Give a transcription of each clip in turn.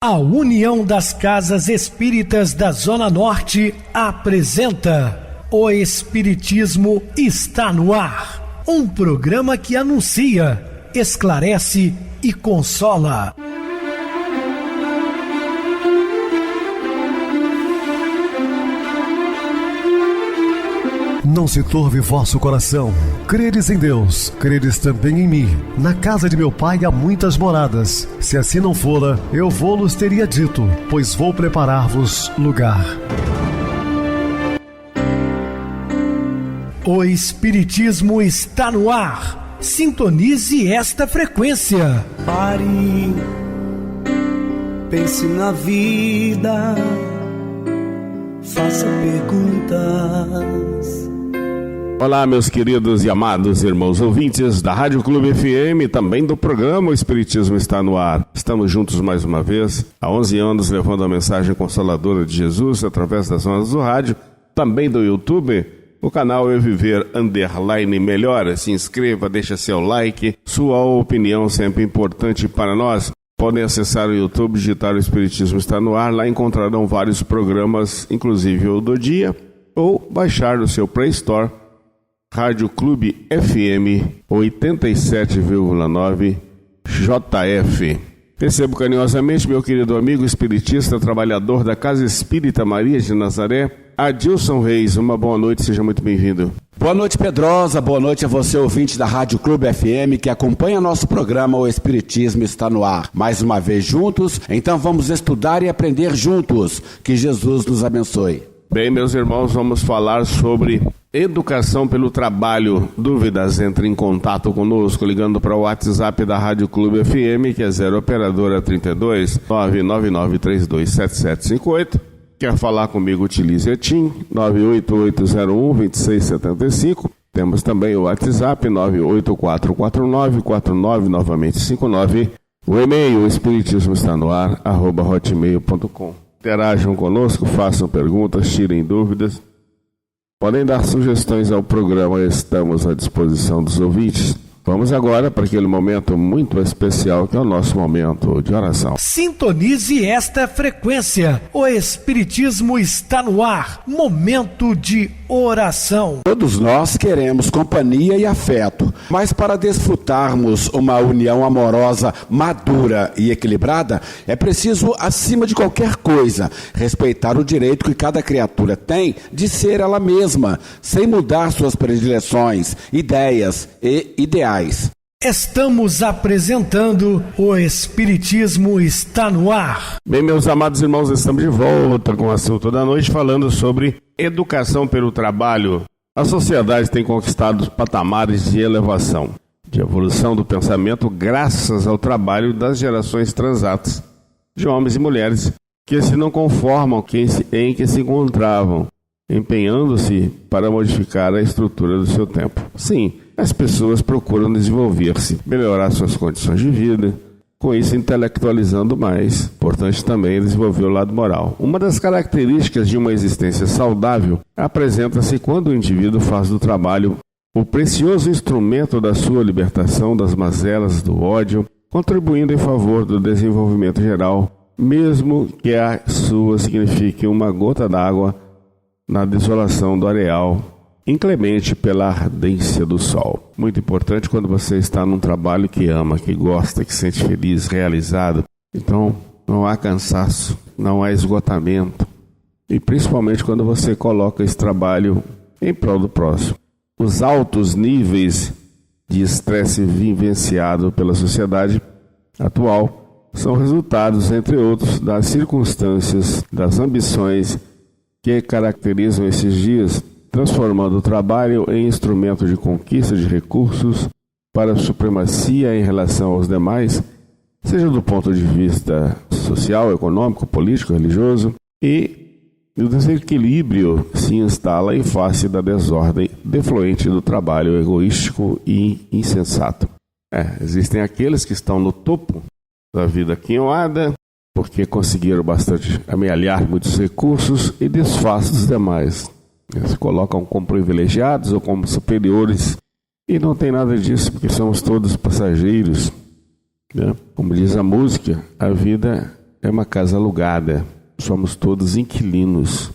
A União das Casas Espíritas da Zona Norte apresenta O Espiritismo está no ar. Um programa que anuncia, esclarece e consola. Não se turve vosso coração. Credes em Deus, credes também em mim. Na casa de meu pai há muitas moradas. Se assim não fora, eu vou-los teria dito, pois vou preparar-vos lugar. O Espiritismo está no ar. Sintonize esta frequência. Pare, pense na vida, faça perguntas. Olá, meus queridos e amados irmãos ouvintes da Rádio Clube FM e também do programa O Espiritismo está no ar. Estamos juntos mais uma vez, há 11 anos, levando a mensagem consoladora de Jesus através das ondas do rádio, também do YouTube. O canal Eu Viver _melhor. Se inscreva, deixa seu like, sua opinião sempre importante para nós. Podem acessar o YouTube, digitar O Espiritismo está no ar, lá encontrarão vários programas, inclusive o do dia, ou baixar no seu Play Store Rádio Clube FM 87,9 JF. Recebo carinhosamente meu querido amigo espiritista, trabalhador da Casa Espírita Maria de Nazaré, Adilson Reis. Uma boa noite, seja muito bem-vindo. Boa noite, Pedrosa, boa noite a você, ouvinte da Rádio Clube FM, que acompanha nosso programa O Espiritismo está no ar. Mais uma vez juntos, então vamos estudar e aprender juntos. Que Jesus nos abençoe. Bem, meus irmãos, vamos falar sobre educação pelo trabalho. Dúvidas? Entre em contato conosco ligando para o WhatsApp da Rádio Clube FM, que é 0 operadora 32 999327758. Quer falar comigo? Utilize a TIM 98801-2675. Temos também o WhatsApp 9844949, novamente 59. O e-mail espiritismoestanoar@hotmail.com. Interajam conosco, façam perguntas, tirem dúvidas. Podem dar sugestões ao programa, estamos à disposição dos ouvintes. Vamos agora para aquele momento muito especial que é o nosso momento de oração. Sintonize esta frequência. O Espiritismo está no ar. Momento de oração. Todos nós queremos companhia e afeto, mas para desfrutarmos uma união amorosa, madura e equilibrada, é preciso, acima de qualquer coisa, respeitar o direito que cada criatura tem de ser ela mesma, sem mudar suas predileções, ideias e ideais. Estamos apresentando O Espiritismo está no ar. Bem, meus amados irmãos, estamos de volta com o assunto da noite, falando sobre educação pelo trabalho. A sociedade tem conquistado patamares de elevação, de evolução do pensamento, graças ao trabalho das gerações transatas, de homens e mulheres que se não conformam em que se encontravam, empenhando-se para modificar a estrutura do seu tempo. Sim, as pessoas procuram desenvolver-se, melhorar suas condições de vida, com isso intelectualizando mais. Importante também desenvolver o lado moral. Uma das características de uma existência saudável apresenta-se quando o indivíduo faz do trabalho o precioso instrumento da sua libertação das mazelas do ódio, contribuindo em favor do desenvolvimento geral, mesmo que a sua signifique uma gota d'água na desolação do areal, inclemente pela ardência do sol. Muito importante quando você está num trabalho que ama, que gosta, que se sente feliz, realizado. Então, não há cansaço, não há esgotamento. E principalmente quando você coloca esse trabalho em prol do próximo. Os altos níveis de estresse vivenciado pela sociedade atual são resultados, entre outros, das circunstâncias, das ambições que caracterizam esses dias, transformando o trabalho em instrumento de conquista de recursos para a supremacia em relação aos demais, seja do ponto de vista social, econômico, político, religioso, e o desequilíbrio se instala em face da desordem defluente do trabalho egoístico e insensato. Existem aqueles que estão no topo da vida quinhoada, porque conseguiram bastante amealhar muitos recursos e desfazem os demais. Se colocam como privilegiados ou como superiores e não tem nada disso, porque somos todos passageiros, né? Como diz a música, a vida é uma casa alugada. Somos todos inquilinos.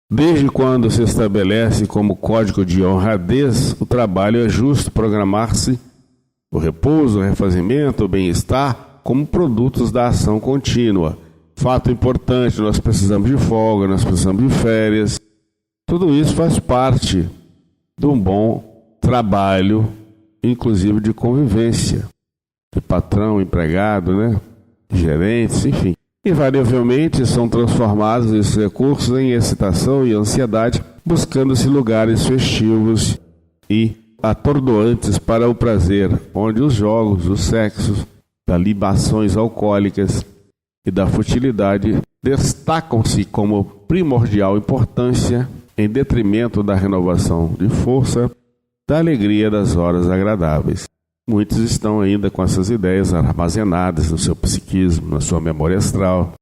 Desde quando se estabelece como código de honradez, o trabalho é justo programar-se o repouso, o refazimento, o bem-estar como produtos da ação contínua. Fato importante, nós precisamos de folga, nós precisamos de férias. Tudo isso faz parte de um bom trabalho, inclusive de convivência, de patrão, empregado, né? Gerentes, enfim. Invariavelmente são transformados esses recursos em excitação e ansiedade, buscando-se lugares festivos e atordoantes para o prazer, onde os jogos, os sexos, das libações alcoólicas e da futilidade destacam-se como primordial importância em detrimento da renovação de força, da alegria das horas agradáveis. Muitos estão ainda com essas ideias armazenadas no seu psiquismo, na sua memória astral,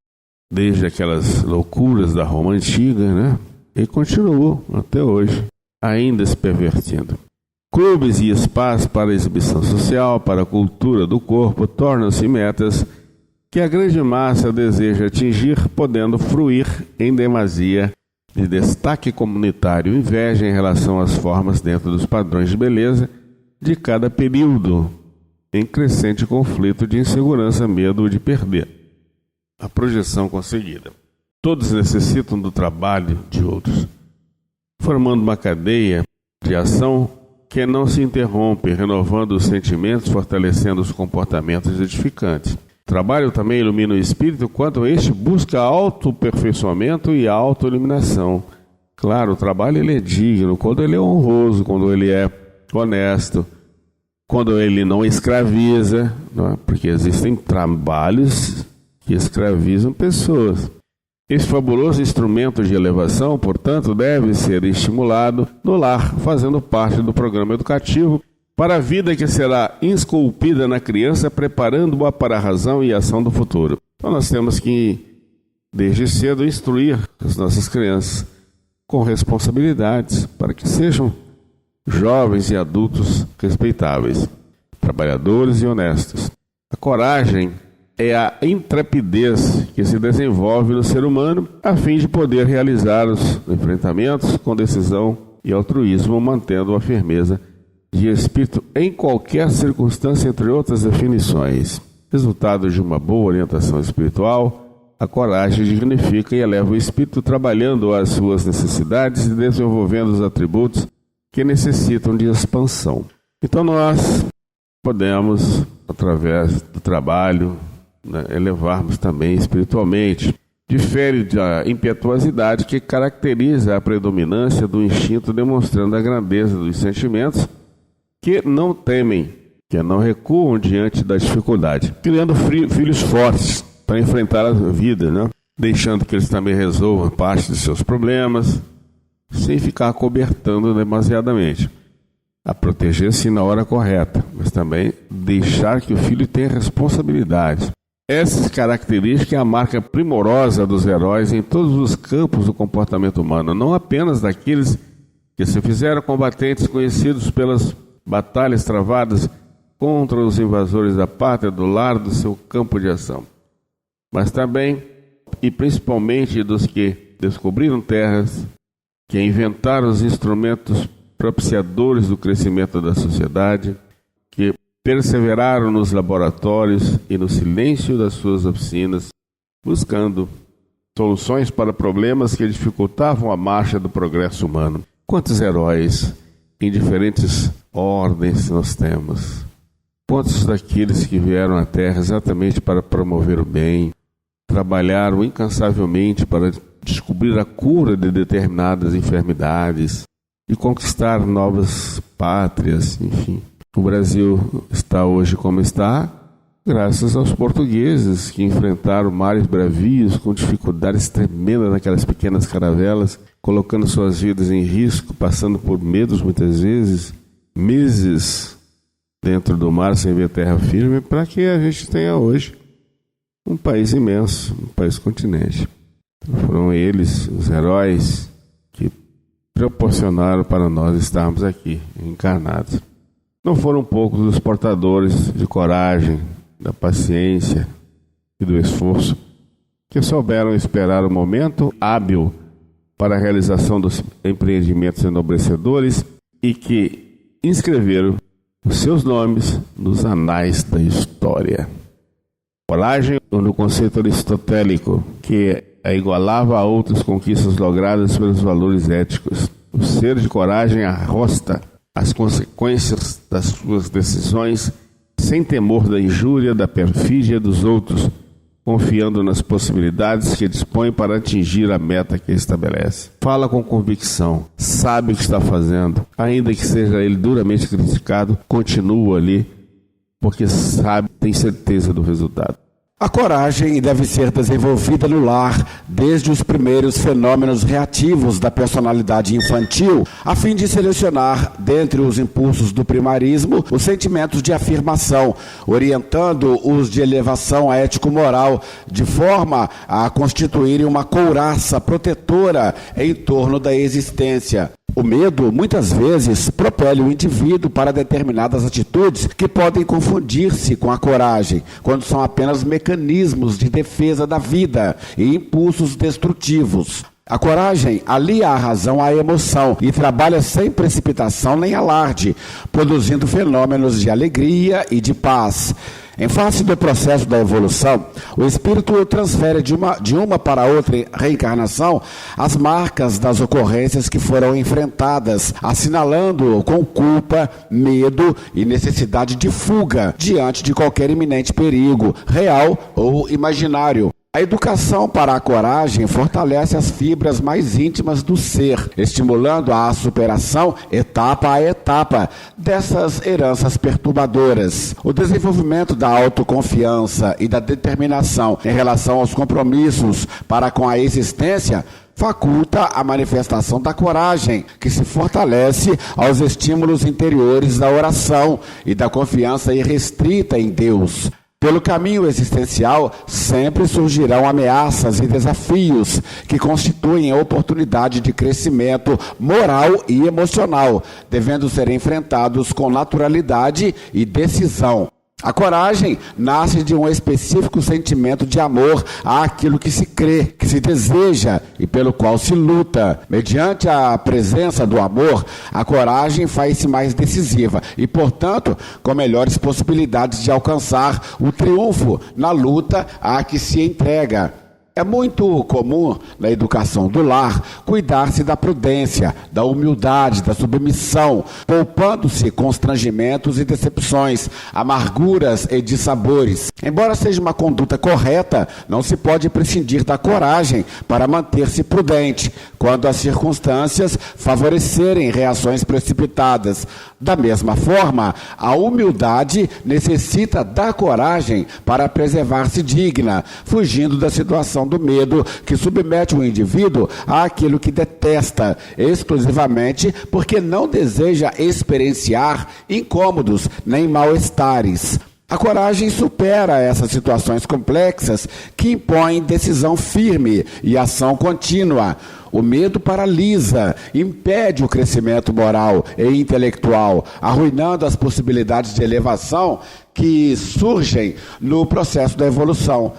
desde aquelas loucuras da Roma antiga, né? E continuam até hoje, ainda se pervertindo. Clubes e spas para a exibição social, para a cultura do corpo, tornam-se metas que a grande massa deseja atingir, podendo fruir em demasia de destaque comunitário, inveja em relação às formas dentro dos padrões de beleza de cada período, em crescente conflito de insegurança, medo de perder a projeção conseguida. Todos necessitam do trabalho de outros, formando uma cadeia de ação que não se interrompe, renovando os sentimentos, fortalecendo os comportamentos edificantes. O trabalho também ilumina o espírito, quanto este busca autoaperfeiçoamento e autoiluminação. Claro, o trabalho ele é digno, quando ele é honroso, quando ele é honesto, quando ele não escraviza, não é? Porque existem trabalhos que escravizam pessoas. Esse fabuloso instrumento de elevação, portanto, deve ser estimulado no lar, fazendo parte do programa educativo para a vida que será esculpida na criança, preparando-a para a razão e a ação do futuro. Então nós temos que, desde cedo, instruir as nossas crianças com responsabilidades para que sejam jovens e adultos respeitáveis, trabalhadores e honestos. A coragem é a intrepidez que se desenvolve no ser humano a fim de poder realizar os enfrentamentos com decisão e altruísmo, mantendo a firmeza de espírito em qualquer circunstância, entre outras definições. Resultado de uma boa orientação espiritual, a coragem dignifica e eleva o espírito, trabalhando as suas necessidades e desenvolvendo os atributos que necessitam de expansão. Então nós podemos, através do trabalho, elevarmos também espiritualmente. Difere da impetuosidade que caracteriza a predominância do instinto, demonstrando a grandeza dos sentimentos que não temem, que não recuam diante da dificuldade, criando filhos fortes para enfrentar a vida, né? Deixando que eles também resolvam parte de seus problemas, sem ficar acobertando demasiadamente. A proteger-se na hora correta, mas também deixar que o filho tenha responsabilidade. Essa característica é a marca primorosa dos heróis em todos os campos do comportamento humano, não apenas daqueles que se fizeram combatentes conhecidos pelas batalhas travadas contra os invasores da pátria, do lar, do seu campo de ação, mas também e principalmente dos que descobriram terras, que inventaram os instrumentos propiciadores do crescimento da sociedade, que perseveraram nos laboratórios e no silêncio das suas oficinas, buscando soluções para problemas que dificultavam a marcha do progresso humano. Quantos heróis em diferentes ordens nós temos? Quantos daqueles que vieram à Terra exatamente para promover o bem, trabalharam incansavelmente para descobrir a cura de determinadas enfermidades e conquistar novas pátrias, enfim. O Brasil está hoje como está, graças aos portugueses que enfrentaram mares bravios com dificuldades tremendas naquelas pequenas caravelas, colocando suas vidas em risco, passando por medos muitas vezes, meses dentro do mar sem ver terra firme, para que a gente tenha hoje um país imenso, um país continente. Então, foram eles, os heróis, que proporcionaram para nós estarmos aqui, encarnados. Não foram poucos os portadores de coragem, da paciência e do esforço que souberam esperar o momento hábil para a realização dos empreendimentos enobrecedores e que inscreveram os seus nomes nos anais da história. Coragem, no conceito aristotélico, que a igualava a outras conquistas logradas pelos valores éticos. O ser de coragem arrosta as consequências das suas decisões sem temor da injúria, da perfídia dos outros, confiando nas possibilidades que dispõe para atingir a meta que estabelece. Fala com convicção, sabe o que está fazendo, ainda que seja ele duramente criticado, continua ali, porque sabe, tem certeza do resultado. A coragem deve ser desenvolvida no lar, desde os primeiros fenômenos reativos da personalidade infantil, a fim de selecionar, dentre os impulsos do primarismo, os sentimentos de afirmação, orientando os de elevação ético-moral, de forma a constituírem uma couraça protetora em torno da existência. O medo, muitas vezes, propele o indivíduo para determinadas atitudes que podem confundir-se com a coragem, quando são apenas mecanismos de defesa da vida e impulsos destrutivos. A coragem alia a razão à emoção e trabalha sem precipitação nem alarde, produzindo fenômenos de alegria e de paz. Em face do processo da evolução, o espírito transfere de uma para outra reencarnação as marcas das ocorrências que foram enfrentadas, assinalando com culpa, medo e necessidade de fuga diante de qualquer iminente perigo, real ou imaginário. A educação para a coragem fortalece as fibras mais íntimas do ser, estimulando a superação, etapa a etapa, dessas heranças perturbadoras. O desenvolvimento da autoconfiança e da determinação em relação aos compromissos para com a existência faculta a manifestação da coragem, que se fortalece aos estímulos interiores da oração e da confiança irrestrita em Deus. Pelo caminho existencial, sempre surgirão ameaças e desafios que constituem oportunidade de crescimento moral e emocional, devendo ser enfrentados com naturalidade e decisão. A coragem nasce de um específico sentimento de amor àquilo que se crê, que se deseja e pelo qual se luta. Mediante a presença do amor, a coragem faz-se mais decisiva e, portanto, com melhores possibilidades de alcançar o triunfo na luta a que se entrega. É muito comum, na educação do lar, cuidar-se da prudência, da humildade, da submissão, poupando-se constrangimentos e decepções, amarguras e dissabores. Embora seja uma conduta correta, não se pode prescindir da coragem para manter-se prudente, quando as circunstâncias favorecerem reações precipitadas. Da mesma forma, a humildade necessita da coragem para preservar-se digna, fugindo da situação do medo que submete o indivíduo àquilo que detesta, exclusivamente porque não deseja experienciar incômodos nem mal-estares. A coragem supera essas situações complexas que impõem decisão firme e ação contínua. O medo paralisa, impede o crescimento moral e intelectual, arruinando as possibilidades de elevação que surgem no processo da evolução.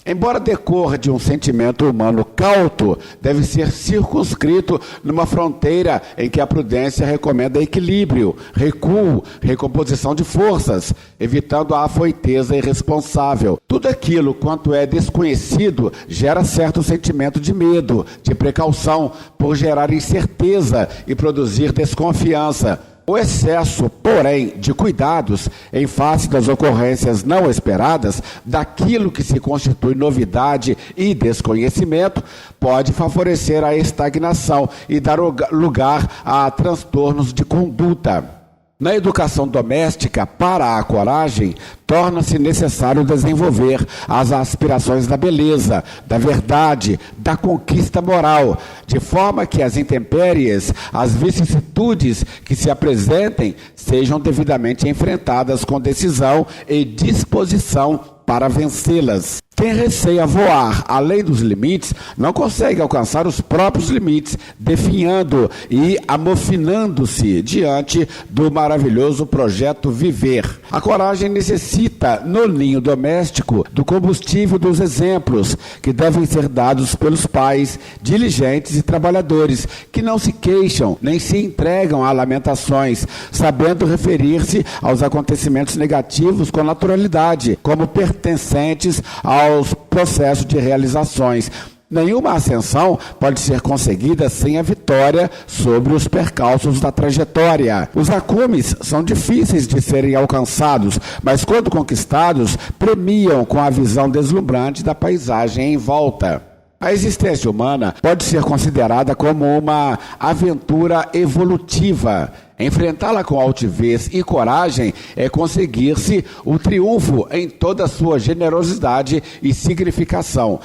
Embora decorra de um sentimento humano cauto, deve ser circunscrito numa fronteira em que a prudência recomenda equilíbrio, recuo, recomposição de forças, evitando a afoiteza irresponsável. Tudo aquilo quanto é desconhecido gera certo sentimento de medo, de precaução, por gerar incerteza e produzir desconfiança. O excesso, porém, de cuidados em face das ocorrências não esperadas, daquilo que se constitui novidade e desconhecimento, pode favorecer a estagnação e dar lugar a transtornos de conduta. Na educação doméstica, para a coragem, torna-se necessário desenvolver as aspirações da beleza, da verdade, da conquista moral, de forma que as intempéries, as vicissitudes que se apresentem, sejam devidamente enfrentadas com decisão e disposição para vencê-las. Quem receia voar além dos limites não consegue alcançar os próprios limites, definhando e amofinando-se diante do maravilhoso projeto Viver. A coragem necessita, no ninho doméstico, do combustível dos exemplos que devem ser dados pelos pais, diligentes e trabalhadores, que não se queixam nem se entregam a lamentações, sabendo referir-se aos acontecimentos negativos com naturalidade, como pertencentes aos processos de realizações. Nenhuma ascensão pode ser conseguida sem a vitória sobre os percalços da trajetória. Os acumes são difíceis de serem alcançados, mas quando conquistados, premiam com a visão deslumbrante da paisagem em volta. A existência humana pode ser considerada como uma aventura evolutiva. Enfrentá-la com altivez e coragem é conseguir-se o triunfo em toda a sua generosidade e significação.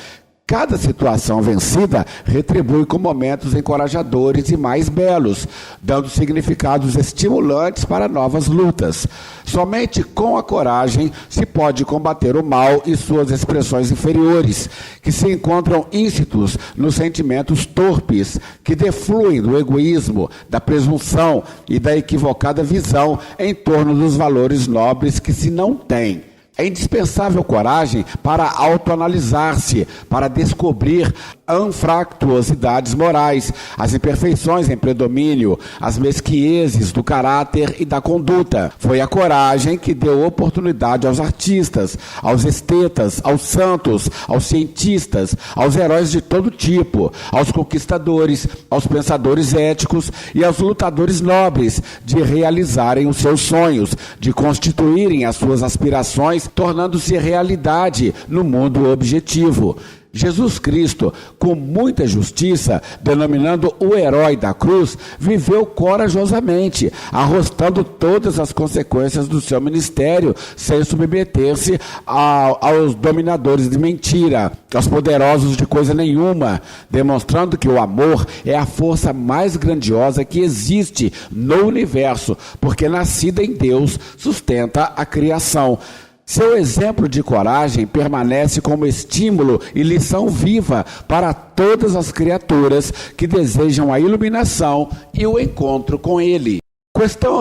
Cada situação vencida retribui com momentos encorajadores e mais belos, dando significados estimulantes para novas lutas. Somente com a coragem se pode combater o mal e suas expressões inferiores, que se encontram íncitos nos sentimentos torpes, que defluem do egoísmo, da presunção e da equivocada visão em torno dos valores nobres que se não têm. É indispensável coragem para autoanalisar-se, para descobrir anfractuosidades morais, as imperfeições em predomínio, as mesquinhezes do caráter e da conduta. Foi a coragem que deu oportunidade aos artistas, aos estetas, aos santos, aos cientistas, aos heróis de todo tipo, aos conquistadores, aos pensadores éticos e aos lutadores nobres de realizarem os seus sonhos, de constituírem as suas aspirações, tornando-se realidade no mundo objetivo. Jesus Cristo, com muita justiça, denominando o herói da cruz, viveu corajosamente, arrostando todas as consequências do seu ministério, sem submeter-se aos dominadores de mentira, aos poderosos de coisa nenhuma, demonstrando que o amor é a força mais grandiosa que existe no universo, porque nascida em Deus, sustenta a criação. Seu exemplo de coragem permanece como estímulo e lição viva para todas as criaturas que desejam a iluminação e o encontro com Ele. Questão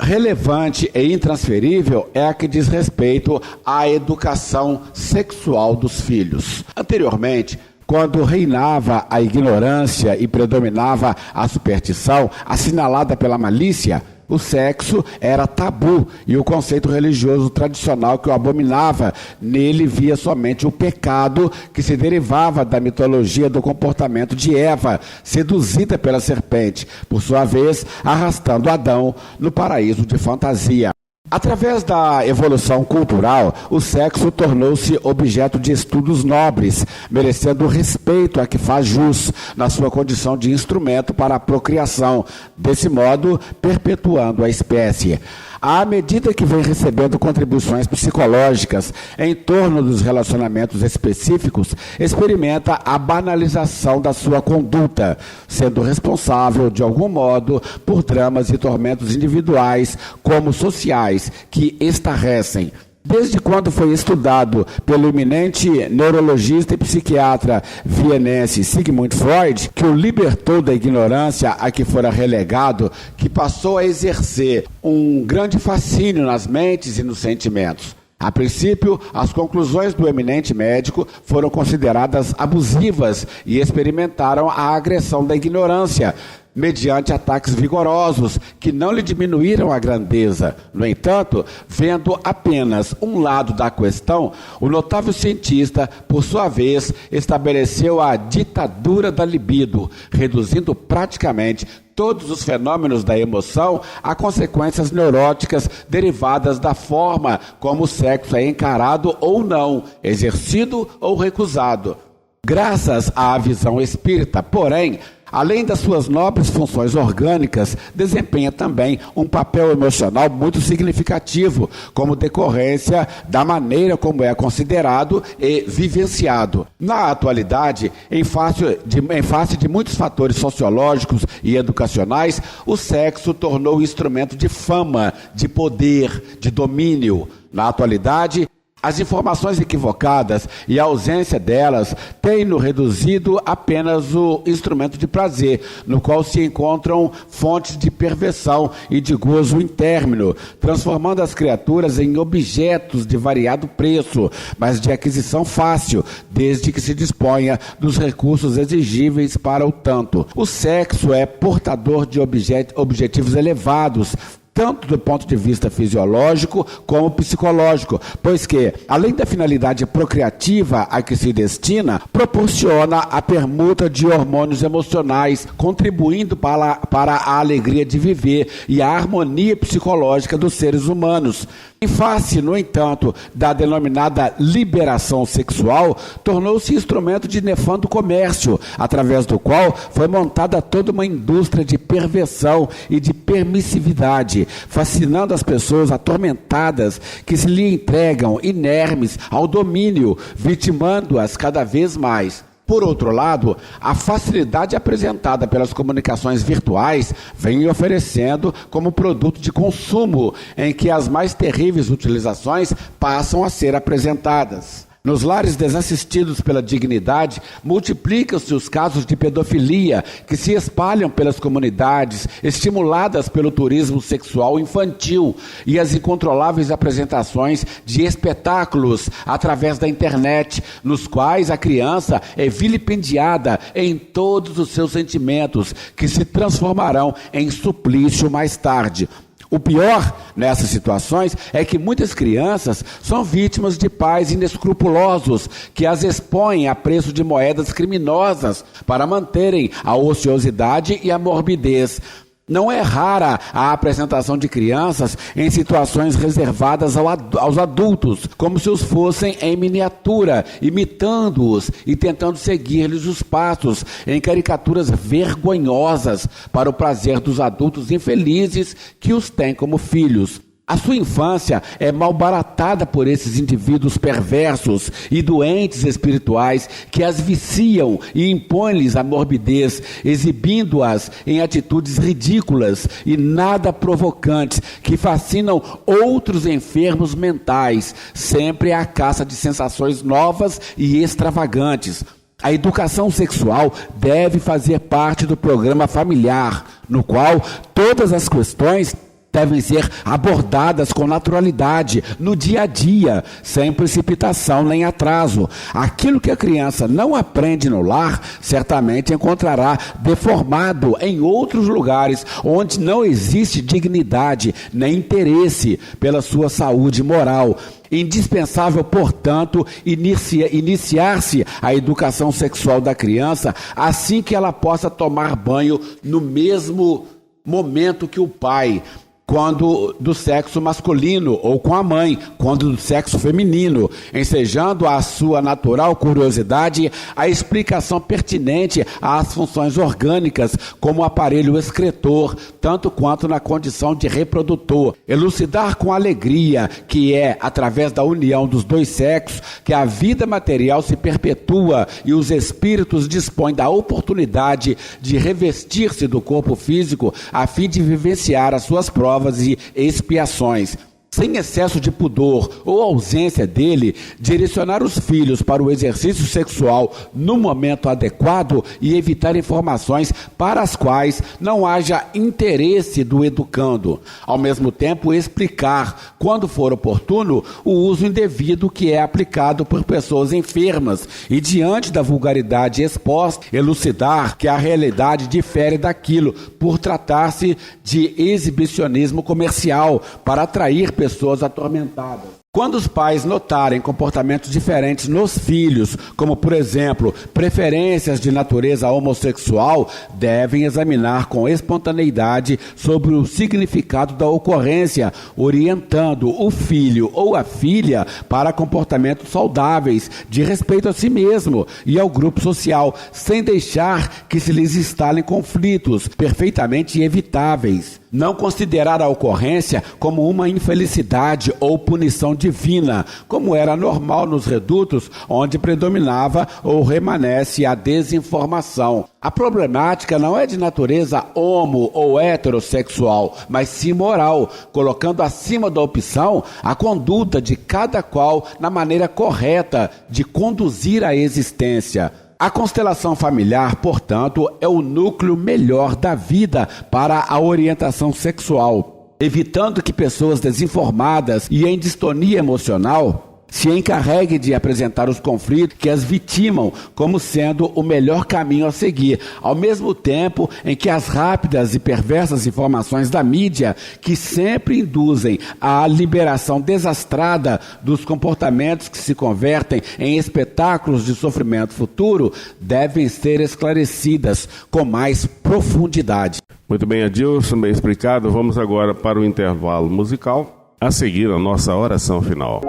relevante e intransferível é a que diz respeito à educação sexual dos filhos. Anteriormente, quando reinava a ignorância e predominava a superstição, assinalada pela malícia, o sexo era tabu e o conceito religioso tradicional que o abominava, nele via somente o pecado que se derivava da mitologia do comportamento de Eva, seduzida pela serpente, por sua vez arrastando Adão no paraíso de fantasia. Através da evolução cultural, o sexo tornou-se objeto de estudos nobres, merecendo o respeito a que faz jus na sua condição de instrumento para a procriação, desse modo perpetuando a espécie. À medida que vem recebendo contribuições psicológicas em torno dos relacionamentos específicos, experimenta a banalização da sua conduta, sendo responsável, de algum modo, por dramas e tormentos individuais como sociais que estarrecem. Desde quando foi estudado pelo eminente neurologista e psiquiatra vienense Sigmund Freud, que o libertou da ignorância a que fora relegado, que passou a exercer um grande fascínio nas mentes e nos sentimentos. A princípio, as conclusões do eminente médico foram consideradas abusivas e experimentaram a agressão da ignorância, mediante ataques vigorosos que não lhe diminuíram a grandeza. No entanto, vendo apenas um lado da questão, o notável cientista, por sua vez, estabeleceu a ditadura da libido, reduzindo praticamente todos os fenômenos da emoção a consequências neuróticas derivadas da forma como o sexo é encarado ou não, exercido ou recusado. Graças à visão espírita, porém, além das suas nobres funções orgânicas, desempenha também um papel emocional muito significativo, como decorrência da maneira como é considerado e vivenciado. Na atualidade, em face de muitos fatores sociológicos e educacionais, o sexo tornou instrumento de fama, de poder, de domínio. Na atualidade, As informações equivocadas e a ausência delas têm-no reduzido apenas o instrumento de prazer, no qual se encontram fontes de perversão e de gozo intérmino, transformando as criaturas em objetos de variado preço, mas de aquisição fácil, desde que se disponha dos recursos exigíveis para o tanto. O sexo é portador de objetivos elevados, tanto do ponto de vista fisiológico como psicológico, pois que, além da finalidade procriativa a que se destina, proporciona a permuta de hormônios emocionais, contribuindo para a alegria de viver e a harmonia psicológica dos seres humanos. Em face, no entanto, da denominada liberação sexual, tornou-se instrumento de nefando comércio, através do qual foi montada toda uma indústria de perversão e de permissividade, fascinando as pessoas atormentadas que se lhe entregam inermes ao domínio, vitimando-as cada vez mais. Por outro lado, a facilidade apresentada pelas comunicações virtuais vem oferecendo como produto de consumo, em que as mais terríveis utilizações passam a ser apresentadas. Nos lares desassistidos pela dignidade, multiplicam-se os casos de pedofilia que se espalham pelas comunidades, estimuladas pelo turismo sexual infantil e as incontroláveis apresentações de espetáculos através da internet, nos quais a criança é vilipendiada em todos os seus sentimentos, que se transformarão em suplício mais tarde. O pior nessas situações é que muitas crianças são vítimas de pais inescrupulosos que as expõem a preço de moedas criminosas para manterem a ociosidade e a morbidez. Não é rara a apresentação de crianças em situações reservadas aos adultos, como se os fossem em miniatura, imitando-os e tentando seguir-lhes os passos em caricaturas vergonhosas para o prazer dos adultos infelizes que os têm como filhos. A sua infância é malbaratada por esses indivíduos perversos e doentes espirituais que as viciam e impõem-lhes a morbidez, exibindo-as em atitudes ridículas e nada provocantes que fascinam outros enfermos mentais, sempre à caça de sensações novas e extravagantes. A educação sexual deve fazer parte do programa familiar, no qual todas as questões devem ser abordadas com naturalidade, no dia a dia, sem precipitação nem atraso. Aquilo que a criança não aprende no lar, certamente encontrará deformado em outros lugares, onde não existe dignidade nem interesse pela sua saúde moral. Indispensável, portanto, iniciar-se a educação sexual da criança assim que ela possa tomar banho no mesmo momento que o pai, quando do sexo masculino, ou com a mãe, quando do sexo feminino, ensejando à sua natural curiosidade a explicação pertinente às funções orgânicas como aparelho excretor, tanto quanto na condição de reprodutor. Elucidar com alegria que é através da união dos dois sexos que a vida material se perpetua e os espíritos dispõem da oportunidade de revestir-se do corpo físico a fim de vivenciar as suas provas e expiações. Sem excesso de pudor ou ausência dele, direcionar os filhos para o exercício sexual no momento adequado e evitar informações para as quais não haja interesse do educando. Ao mesmo tempo, explicar, quando for oportuno, o uso indevido que é aplicado por pessoas enfermas e, diante da vulgaridade exposta, elucidar que a realidade difere daquilo por tratar-se de exibicionismo comercial para atrair pessoas atormentadas. Quando os pais notarem comportamentos diferentes nos filhos, como, por exemplo, preferências de natureza homossexual, devem examinar com espontaneidade sobre o significado da ocorrência, orientando o filho ou a filha para comportamentos saudáveis, de respeito a si mesmo e ao grupo social, sem deixar que se lhes instalem conflitos perfeitamente evitáveis. Não considerar a ocorrência como uma infelicidade ou punição divina, como era normal nos redutos onde predominava ou remanesce a desinformação. A problemática não é de natureza homo ou heterossexual, mas sim moral, colocando acima da opção a conduta de cada qual na maneira correta de conduzir a existência. A constelação familiar, portanto, é o núcleo melhor da vida para a orientação sexual, evitando que pessoas desinformadas e em distonia emocional se encarregue de apresentar os conflitos que as vitimam como sendo o melhor caminho a seguir, ao mesmo tempo em que as rápidas e perversas informações da mídia, que sempre induzem à liberação desastrada dos comportamentos que se convertem em espetáculos de sofrimento futuro, devem ser esclarecidas com mais profundidade. Muito bem, Adilson, bem explicado. Vamos agora para o intervalo musical, a seguir a nossa oração final.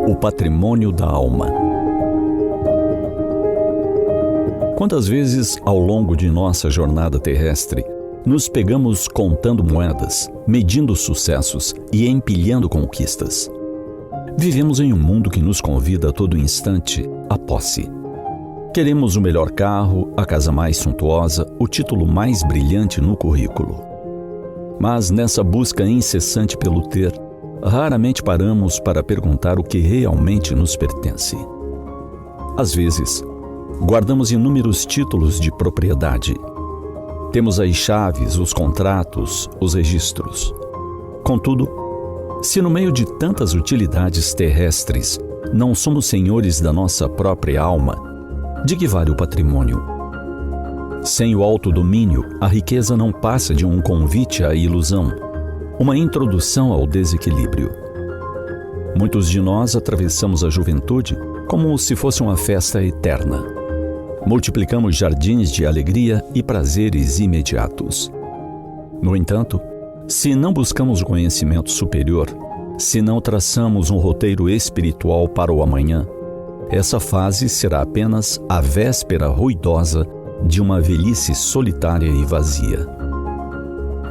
O patrimônio da alma. Quantas vezes, ao longo de nossa jornada terrestre, nos pegamos contando moedas, medindo sucessos e empilhando conquistas? Vivemos em um mundo que nos convida a todo instante à posse. Queremos o melhor carro, a casa mais suntuosa, o título mais brilhante no currículo. Mas nessa busca incessante pelo ter, raramente paramos para perguntar o que realmente nos pertence. Às vezes, guardamos inúmeros títulos de propriedade. Temos as chaves, os contratos, os registros. Contudo, se no meio de tantas utilidades terrestres não somos senhores da nossa própria alma, de que vale o patrimônio? Sem o autodomínio, a riqueza não passa de um convite à ilusão, uma introdução ao desequilíbrio. Muitos de nós atravessamos a juventude como se fosse uma festa eterna. Multiplicamos jardins de alegria e prazeres imediatos. No entanto, se não buscamos o conhecimento superior, se não traçamos um roteiro espiritual para o amanhã, essa fase será apenas a véspera ruidosa de uma velhice solitária e vazia.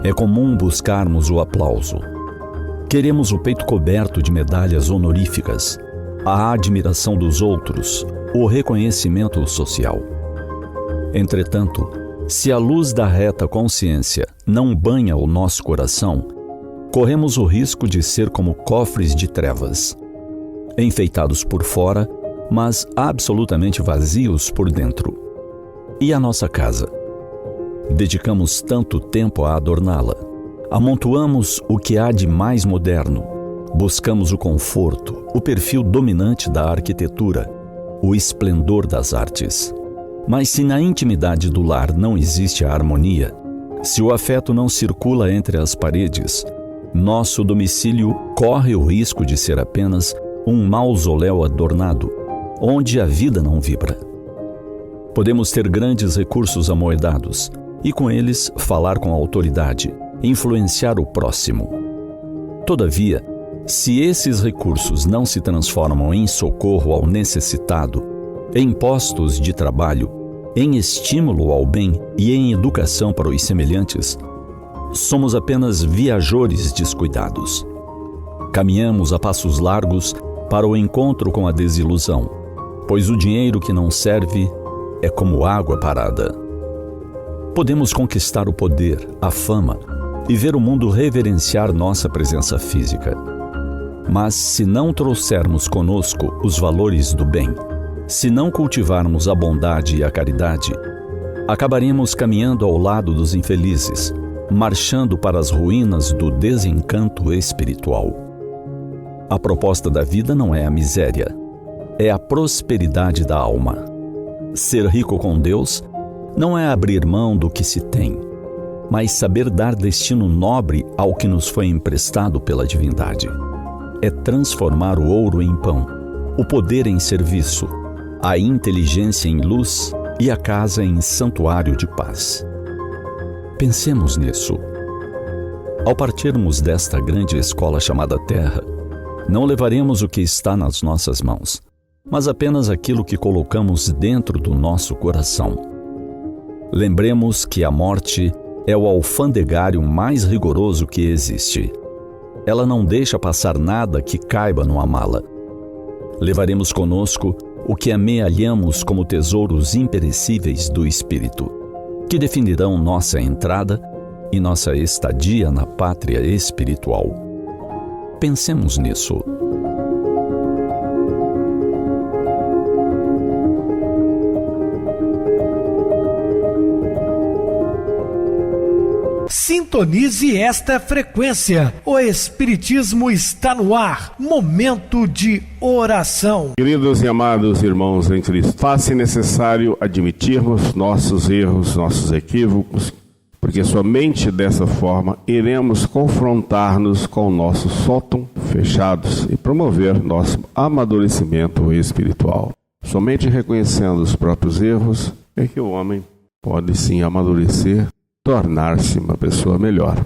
É comum buscarmos o aplauso. Queremos o peito coberto de medalhas honoríficas, a admiração dos outros, o reconhecimento social. Entretanto, se a luz da reta consciência não banha o nosso coração, corremos o risco de ser como cofres de trevas, enfeitados por fora, mas absolutamente vazios por dentro. E a nossa casa? Dedicamos tanto tempo a adorná-la. Amontoamos o que há de mais moderno. Buscamos o conforto, o perfil dominante da arquitetura, o esplendor das artes. Mas se na intimidade do lar não existe a harmonia, se o afeto não circula entre as paredes, nosso domicílio corre o risco de ser apenas um mausoléu adornado, onde a vida não vibra. Podemos ter grandes recursos amoedados e com eles falar com autoridade, influenciar o próximo. Todavia, se esses recursos não se transformam em socorro ao necessitado, em postos de trabalho, em estímulo ao bem e em educação para os semelhantes, somos apenas viajores descuidados. Caminhamos a passos largos para o encontro com a desilusão, pois o dinheiro que não serve é como água parada. Podemos conquistar o poder, a fama e ver o mundo reverenciar nossa presença física. Mas se não trouxermos conosco os valores do bem, se não cultivarmos a bondade e a caridade, acabaremos caminhando ao lado dos infelizes, marchando para as ruínas do desencanto espiritual. A proposta da vida não é a miséria, é a prosperidade da alma. Ser rico com Deus não é abrir mão do que se tem, mas saber dar destino nobre ao que nos foi emprestado pela divindade. É transformar o ouro em pão, o poder em serviço, a inteligência em luz e a casa em santuário de paz. Pensemos nisso. Ao partirmos desta grande escola chamada Terra, não levaremos o que está nas nossas mãos, mas apenas aquilo que colocamos dentro do nosso coração. Lembremos que a morte é o alfandegário mais rigoroso que existe. Ela não deixa passar nada que caiba numa mala. Levaremos conosco o que amealhamos como tesouros imperecíveis do Espírito, que definirão nossa entrada e nossa estadia na pátria espiritual. Pensemos nisso. Sintonize esta frequência. O Espiritismo está no ar. Momento de oração. Queridos e amados irmãos em Cristo, faz-se necessário admitirmos nossos erros, nossos equívocos, porque somente dessa forma iremos confrontar-nos com o nosso sótão fechados e promover nosso amadurecimento espiritual. Somente reconhecendo os próprios erros é que o homem pode sim amadurecer, tornar-se uma pessoa melhor.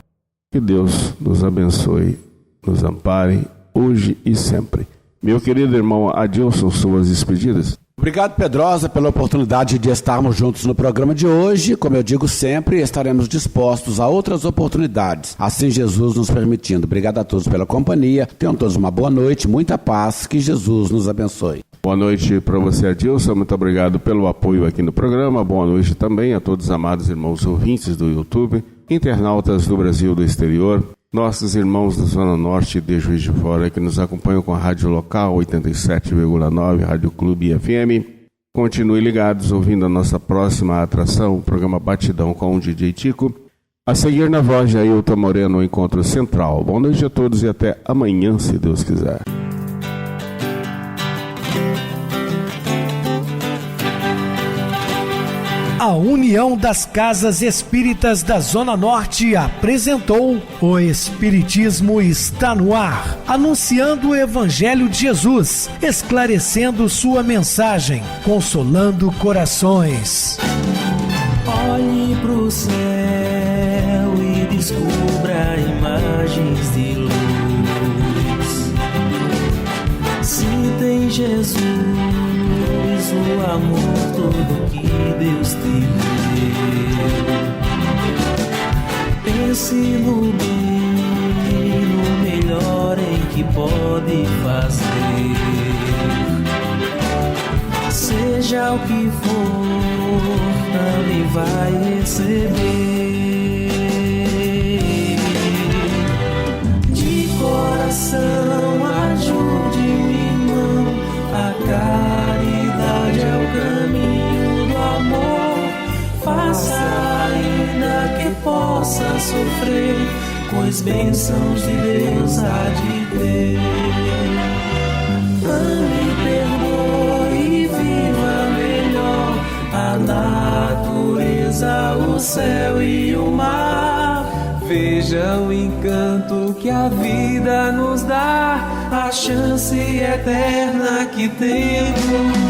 Que Deus nos abençoe, nos ampare, hoje e sempre. Meu querido irmão Adilson, suas despedidas. Obrigado, Pedrosa, pela oportunidade de estarmos juntos no programa de hoje. Como eu digo sempre, estaremos dispostos a outras oportunidades, assim Jesus nos permitindo. Obrigado a todos pela companhia. Tenham todos uma boa noite, muita paz, que Jesus nos abençoe. Boa noite para você, Adilson. Muito obrigado pelo apoio aqui no programa. Boa noite também a todos os amados irmãos ouvintes do YouTube, internautas do Brasil e do exterior, nossos irmãos da Zona Norte de Juiz de Fora que nos acompanham com a rádio local 87,9, Rádio Clube FM. Continue ligados ouvindo a nossa próxima atração, o programa Batidão com o DJ Tico. A seguir na voz de Ailton Moreno, o Encontro Central. Boa noite a todos e até amanhã, se Deus quiser. A União das Casas Espíritas da Zona Norte apresentou O Espiritismo está no ar, anunciando o Evangelho de Jesus, esclarecendo sua mensagem, consolando corações. Olhe pro céu e descubra imagens de luz. Se tem Jesus, o amor todo que Deus te deu. Pense no bem, no melhor em que pode fazer. Seja o que for, também vai receber. De coração, ajude-me, irmão, a caridade é o caminho do amor. Faça ainda que possa sofrer, pois bênçãos de Deus há de ter. Ame, perdoe e viva melhor a natureza, o céu e o mar. Veja o encanto que a vida nos dá, a chance eterna que temos.